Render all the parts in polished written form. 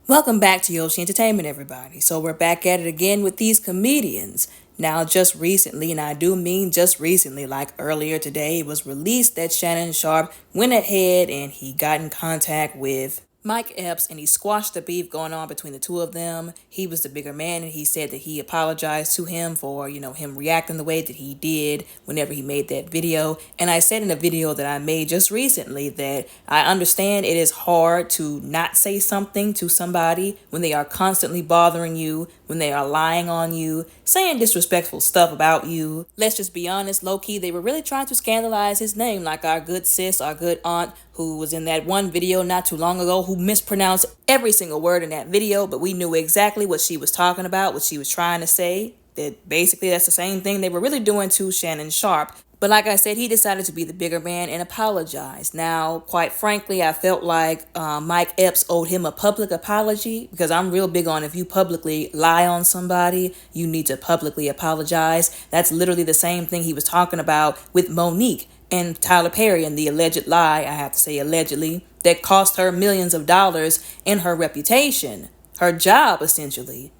Welcome back to Yoshi Entertainment, everybody. So we're back at it again with these comedians. Now, just recently, and I do mean just recently, like earlier today, it was released that Shannon Sharpe went ahead and he got in contact with Mike Epps and he squashed the beef going on between the two of them. He was the bigger man and he said that he apologized to him for, him reacting the way that he did whenever he made that video. And I said in a video that I made just recently that I understand it is hard to not say something to somebody when they are constantly bothering you, when they are lying on you, saying disrespectful stuff about you. Let's just be honest, low-key, they were really trying to scandalize his name, like our good sis, our good aunt, who was in that one video not too long ago, who mispronounced every single word in that video, but we knew exactly what she was talking about, what she was trying to say. That basically that's the same thing they were really doing to Shannon Sharpe. But like I said, he decided to be the bigger man and apologize. Now, quite frankly, I felt like Mike Epps owed him a public apology because I'm real big on if you publicly lie on somebody, you need to publicly apologize. That's literally the same thing he was talking about with Monique and Tyler Perry and the alleged lie, I have to say allegedly, that cost her millions of dollars in her reputation, her job essentially.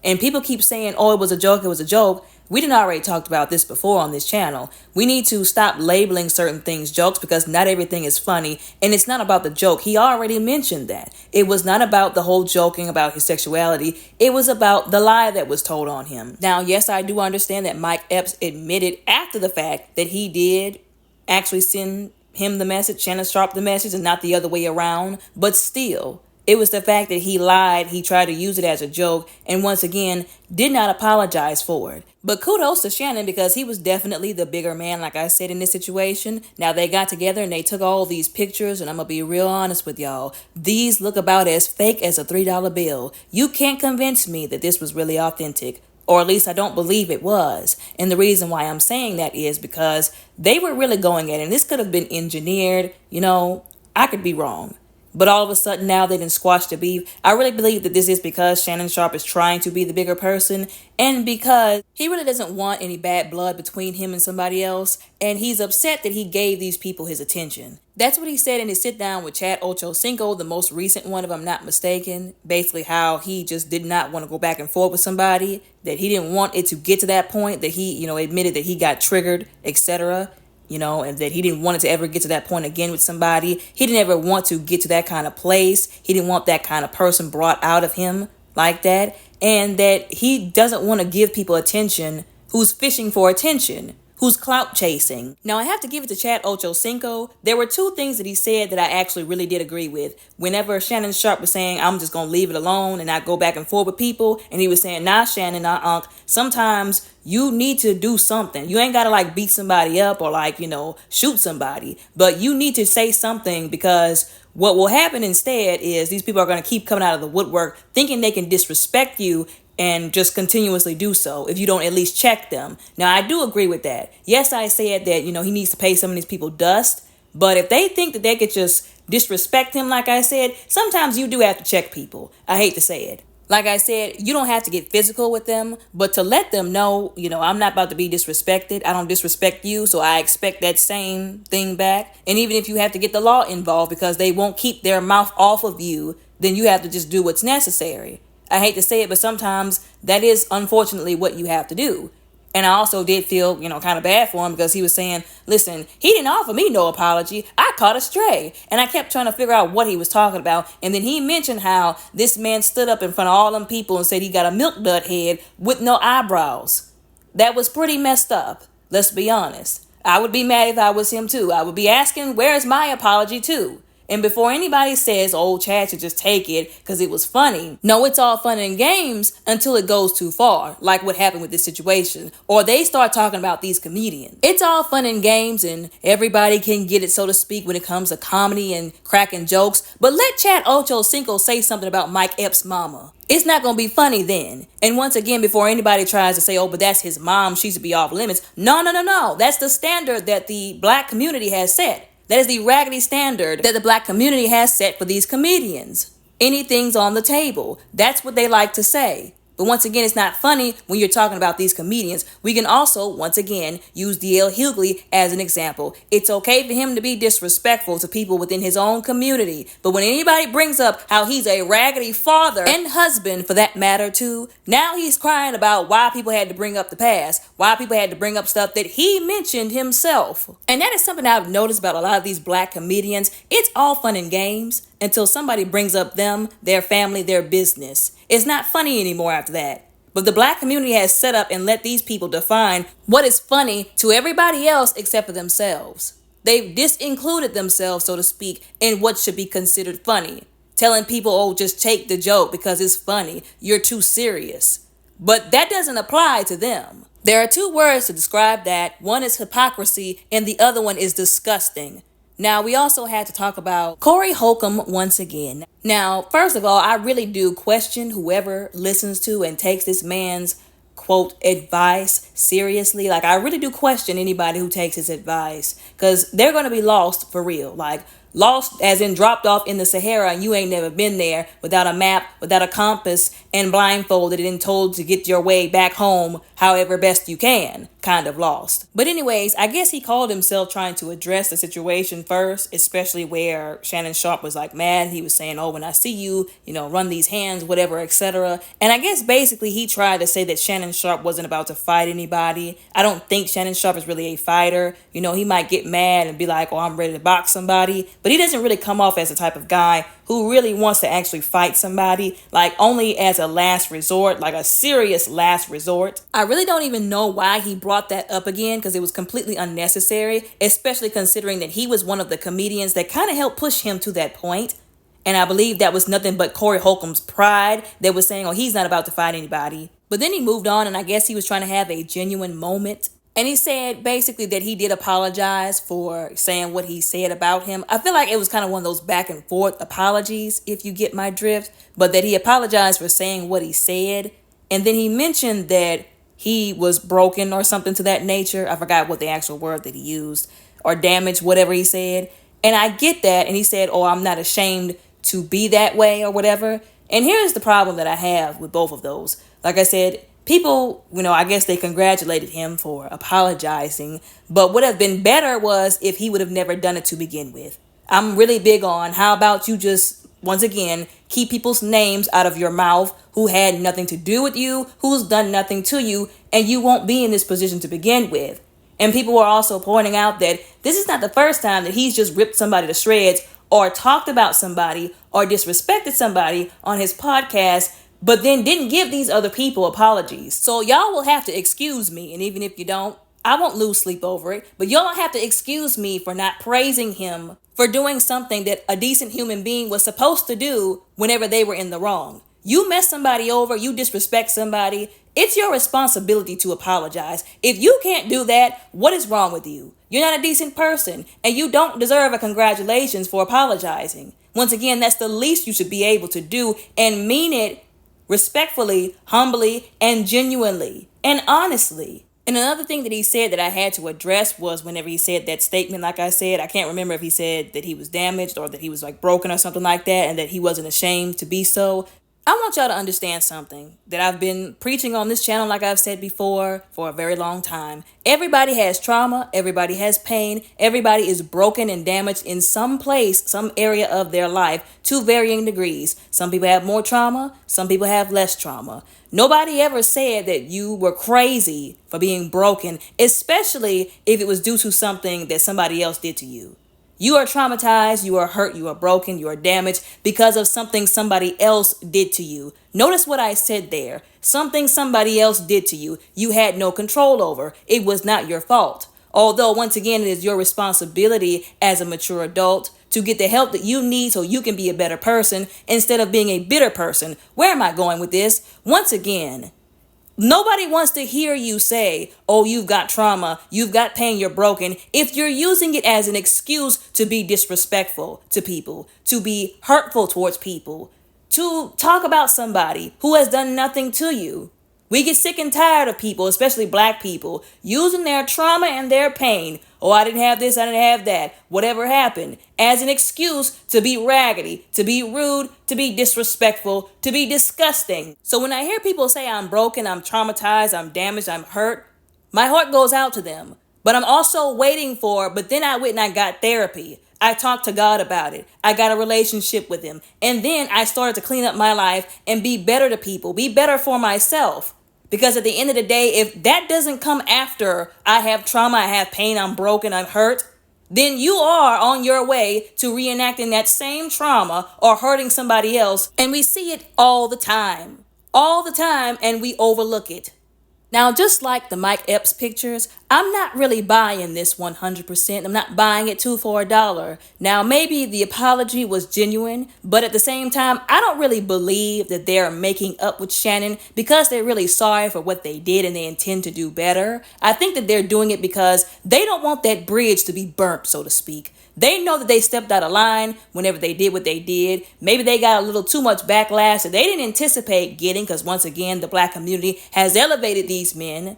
And people keep saying, oh, it was a joke, it was a joke. We didn't already talked about this before on this channel. We need to stop labeling certain things jokes because not everything is funny. And it's not about the joke. He already mentioned that. It was not about the whole joking about his sexuality. It was about the lie that was told on him. Now, yes, I do understand that Mike Epps admitted after the fact that he did actually send him the message, Shannon Sharpe the message, and not the other way around. But still, it was the fact that he lied, he tried to use it as a joke, and once again, did not apologize for it. But kudos to Shannon because he was definitely the bigger man, like I said, in this situation. Now, they got together and they took all these pictures, and I'm going to be real honest with y'all. These look about as fake as a $3 bill. You can't convince me that this was really authentic. Or at least I don't believe it was. And the reason why I'm saying that is because they were really going at it. And this could have been engineered. I could be wrong. But all of a sudden now they didn't squash the beef. I really believe that this is because Shannon Sharpe is trying to be the bigger person and because he really doesn't want any bad blood between him and somebody else. And he's upset that he gave these people his attention. That's what he said in his sit down with Chad Ochocinco, the most recent one, if I'm not mistaken. Basically how he just did not want to go back and forth with somebody, that he didn't want it to get to that point, that he, admitted that he got triggered, etc. And that he didn't want it to ever get to that point again with somebody. He didn't ever want to get to that kind of place. He didn't want that kind of person brought out of him like that. And that he doesn't want to give people attention who's fishing for attention, who's clout chasing. Now, I have to give it to Chad Ochocinco. There were two things that he said that I actually really did agree with. Whenever Shannon Sharpe was saying, I'm just going to leave it alone and not go back and forth with people. And he was saying, nah, Shannon, nah, Unc. Sometimes you need to do something. You ain't got to beat somebody up or shoot somebody. But you need to say something because what will happen instead is these people are going to keep coming out of the woodwork thinking they can disrespect you and just continuously do so if you don't at least check them. Now, I do agree with that. Yes, I said that, he needs to pay some of these people dust. But if they think that they could just disrespect him, like I said, sometimes you do have to check people. I hate to say it. Like I said, you don't have to get physical with them, but to let them know, I'm not about to be disrespected. I don't disrespect you, so I expect that same thing back. And even if you have to get the law involved because they won't keep their mouth off of you, then you have to just do what's necessary. I hate to say it, but sometimes that is unfortunately what you have to do. And I also did feel, kind of bad for him because he was saying, listen, he didn't offer me no apology. I caught a stray. And I kept trying to figure out what he was talking about. And then he mentioned how this man stood up in front of all them people and said he got a milk dud head with no eyebrows. That was pretty messed up. Let's be honest. I would be mad if I was him too. I would be asking, where's my apology too? And before anybody says, oh, Chad should just take it because it was funny. No, it's all fun and games until it goes too far, like what happened with this situation. Or they start talking about these comedians. It's all fun and games and everybody can get it, so to speak, when it comes to comedy and cracking jokes. But let Chad Ochocinco say something about Mike Epps' mama. It's not going to be funny then. And once again, before anybody tries to say, oh, but that's his mom, she should be off limits. No. That's the standard that the black community has set. That is the raggedy standard that the black community has set for these comedians. Anything's on the table. That's what they like to say. But once again, it's not funny when you're talking about these comedians. We can also, once again, use D.L. Hughley as an example. It's okay for him to be disrespectful to people within his own community. But when anybody brings up how he's a raggedy father and husband, for that matter too, now he's crying about why people had to bring up the past, why people had to bring up stuff that he mentioned himself. And that is something I've noticed about a lot of these black comedians. It's all fun and games until somebody brings up them, their family, their business. It's not funny anymore after that. But the black community has set up and let these people define what is funny to everybody else except for themselves. They've disincluded themselves, so to speak, in what should be considered funny. Telling people, oh, just take the joke because it's funny. You're too serious. But that doesn't apply to them. There are two words to describe that. One is hypocrisy and the other one is disgusting. Now, we also had to talk about Corey Holcomb once again. Now, first of all, I really do question whoever listens to and takes this man's, quote, advice seriously. Like, I really do question anybody who takes his advice because they're going to be lost for real. Like, lost as in dropped off in the Sahara and you ain't never been there without a map, without a compass, and blindfolded and told to get your way back home however best you can. Kind of lost. But anyways, I guess he called himself trying to address the situation first, especially where Shannon Sharpe was like mad. He was saying, oh, when I see you, run these hands, whatever, etc. And I guess basically he tried to say that Shannon Sharpe wasn't about to fight anybody. I don't think Shannon Sharpe is really a fighter. He might get mad and be like, oh, I'm ready to box somebody. But he doesn't really come off as the type of guy who really wants to actually fight somebody, like only as a last resort, like a serious last resort. I really don't even know why he brought that up again because it was completely unnecessary, especially considering that he was one of the comedians that kind of helped push him to that point. And I believe that was nothing but Corey Holcomb's pride that was saying, oh, he's not about to fight anybody. But then he moved on and I guess he was trying to have a genuine moment. And he said basically that he did apologize for saying what he said about him. I feel like it was kind of one of those back and forth apologies, if you get my drift. But that he apologized for saying what he said. And then he mentioned that he was broken or something to that nature. I forgot what the actual word that he used. Or damaged, whatever he said. And I get that. And he said, oh, I'm not ashamed to be that way or whatever. And here's the problem that I have with both of those. Like I said, people, I guess they congratulated him for apologizing, but what would have been better was if he would have never done it to begin with. I'm really big on how about you just, once again, keep people's names out of your mouth who had nothing to do with you, who's done nothing to you, and you won't be in this position to begin with. And people were also pointing out that this is not the first time that he's just ripped somebody to shreds or talked about somebody or disrespected somebody on his podcast, but then didn't give these other people apologies. So y'all will have to excuse me, and even if you don't, I won't lose sleep over it, but y'all have to excuse me for not praising him for doing something that a decent human being was supposed to do whenever they were in the wrong. You mess somebody over, you disrespect somebody, it's your responsibility to apologize. If you can't do that, what is wrong with you? You're not a decent person, and you don't deserve a congratulations for apologizing. Once again, that's the least you should be able to do, and mean it respectfully, humbly, and genuinely, and honestly. And another thing that he said that I had to address was whenever he said that statement, like I said, I can't remember if he said that he was damaged or that he was like broken or something like that, and that he wasn't ashamed to be so. I want y'all to understand something that I've been preaching on this channel, like I've said before, for a very long time. Everybody has trauma. Everybody has pain. Everybody is broken and damaged in some place, some area of their life to varying degrees. Some people have more trauma. Some people have less trauma. Nobody ever said that you were crazy for being broken, especially if it was due to something that somebody else did to you. You are traumatized, you are hurt, you are broken, you are damaged because of something somebody else did to you. Notice what I said there. Something somebody else did to you. You had no control over. It was not your fault. Although, once again, it is your responsibility as a mature adult to get the help that you need so you can be a better person instead of being a bitter person. Where am I going with this? Once again, nobody wants to hear you say, oh, you've got trauma, you've got pain, you're broken, if you're using it as an excuse to be disrespectful to people, to be hurtful towards people, to talk about somebody who has done nothing to you. We get sick and tired of people, especially black people, using their trauma and their pain. Oh, I didn't have this, I didn't have that, whatever happened, as an excuse to be raggedy, to be rude, to be disrespectful, to be disgusting. So when I hear people say I'm broken, I'm traumatized, I'm damaged, I'm hurt, my heart goes out to them. But I'm also waiting but then I went and I got therapy. I talked to God about it. I got a relationship with him. And then I started to clean up my life and be better to people, be better for myself. Because at the end of the day, if that doesn't come after I have trauma, I have pain, I'm broken, I'm hurt, then you are on your way to reenacting that same trauma or hurting somebody else. And we see it all the time. All the time, and we overlook it. Now, just like the Mike Epps pictures, I'm not really buying this 100%. I'm not buying it two for $1. Now, maybe the apology was genuine, but at the same time, I don't really believe that they're making up with Shannon because they're really sorry for what they did and they intend to do better. I think that they're doing it because they don't want that bridge to be burnt, so to speak. They know that they stepped out of line whenever they did what they did. Maybe they got a little too much backlash that they didn't anticipate getting because once again, the black community has elevated these men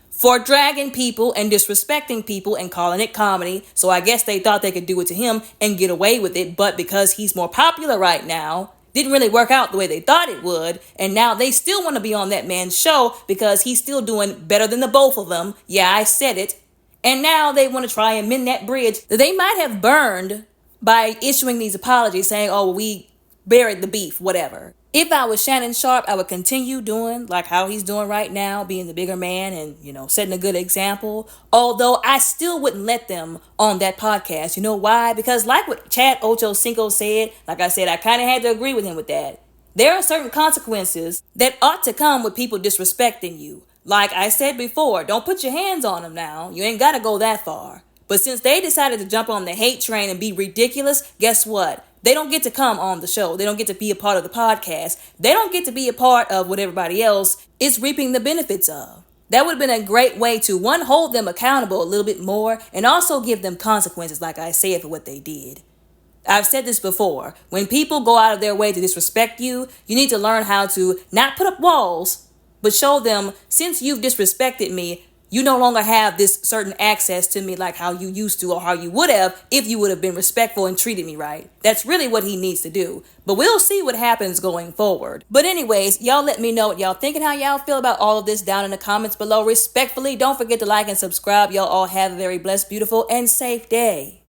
for dragging people and disrespecting people and calling it comedy. So I guess they thought they could do it to him and get away with it. But because he's more popular right now, didn't really work out the way they thought it would. And now they still want to be on that man's show because he's still doing better than the both of them. Yeah, I said it. And now they want to try and mend that bridge that they might have burned by issuing these apologies saying, oh, we buried the beef, whatever. If I was Shannon Sharpe, I would continue doing like how he's doing right now, being the bigger man and, setting a good example. Although I still wouldn't let them on that podcast. You know why? Because like what Chad Ochocinco said, like I said, I kind of had to agree with him with that. There are certain consequences that ought to come with people disrespecting you. Like I said before, don't put your hands on them now. You ain't got to go that far. But since they decided to jump on the hate train and be ridiculous, guess what? They don't get to come on the show. They don't get to be a part of the podcast. They don't get to be a part of what everybody else is reaping the benefits of. That would have been a great way to, one, hold them accountable a little bit more and also give them consequences, like I said, for what they did. I've said this before. When people go out of their way to disrespect you, you need to learn how to not put up walls, but show them, since you've disrespected me, you no longer have this certain access to me like how you used to or how you would have if you would have been respectful and treated me right. That's really what he needs to do. But we'll see what happens going forward. But anyways, y'all let me know what y'all think and how y'all feel about all of this down in the comments below. Respectfully, don't forget to like and subscribe. Y'all all have a very blessed, beautiful, and safe day.